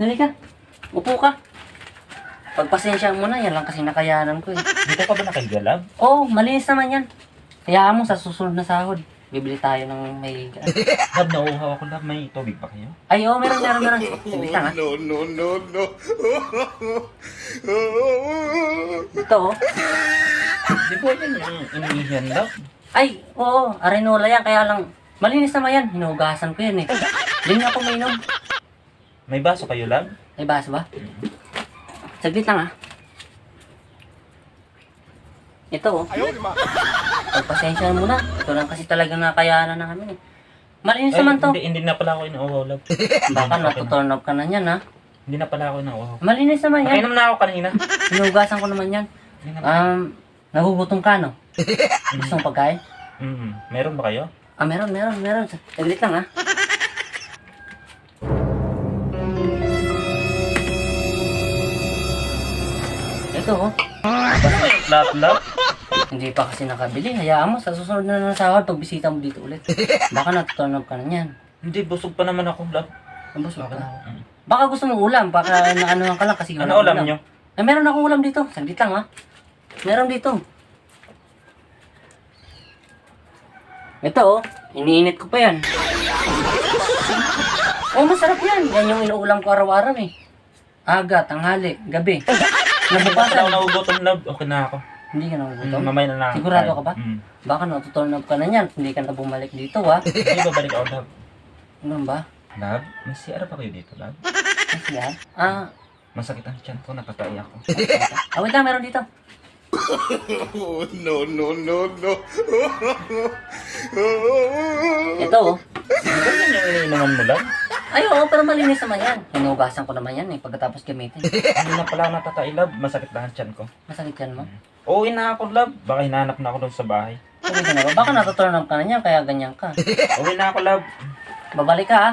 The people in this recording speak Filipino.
Dali ka. Upo ka. Pagpasensya mo na, yan lang kasi nakayanan ko eh. Dito ka ba nakahiga, love? Oo, malinis naman yan. Hayaan mo sa susunod na sahod. Bibili tayo ng may... Love, nauuhaw ako, love. May tubig ba kayo? Ay, oo, meron. Sige lang, ha? No. Ito, oh. Di ba yan yung inihihan, love? Ay, oo, arenola yan. Kaya lang, malinis naman yan. Hinugasan ko yan eh. Hindi ako mainom. May baso kayo, love? May baso ba? Saglit lang, ha? Ito, oh. Pagpasensya mo na. Ito lang kasi talaga nakayanan na kami. Malinis naman to. Hindi na pala ako inuuhaw, love. Baka natuturn up ka na yan, ha? Hindi na pala ako inuuhaw. Malinis naman yan. Nakainom na ako kanina. Hinugasan ko naman yan. Nagugutom ka, no? Gusto mong pagkain? Meron ba kayo? Meron. Saglit lang, ha? Ito, oh. Love. Hindi pa kasi nakabili. Hayaan mo, sa susunod na sahod, pagbisita mo dito ulit. Baka natuturn up ka na yan. Hindi, busog pa naman ako, love. Nabusog ka. Baka gusto mong ulam, baka naanuhan ka lang kasi wala Ano ulam nyo? Ay, meron akong ulam dito. Saglit lang, ha? Meron dito. Ito, oh. Iniinit ko pa yan. Oh, masarap yan. Yan yung inuulam ko araw-araw, eh. Aga, tanghali, gabi. Ako Nabukasan. nagugutom, love. Okay na ako. Hindi ka nagugutom? Mamay na lang. Sigurado ka ba? Mm. Baka natuturn up ka na yan. Hindi ka na bumalik dito, ha? Hindi babalik ako, love. Ano ba? Love, may CR pa kayo dito, love? Kasi yan? Masakit ang tiyan ko, nakakaiyak ko. Wait lang, meron dito. No. Ito, oh. Hindi ba yan yung iniinuman mo, love? Ay, oo, pero malinis naman yan. Hinugasan ko naman yan, eh, pagkatapos gamitin. Hindi na pala ako natatay, love. Masakit lang ang tiyan ko. Masakit yan mo? Uuwi na ako, love. Baka hinahanap na ako doon sa bahay. Uwi ka na ba? Baka natuturn up ka na yan, kaya ganyan ka. Uwi na ako, love. Babalik ka, ha?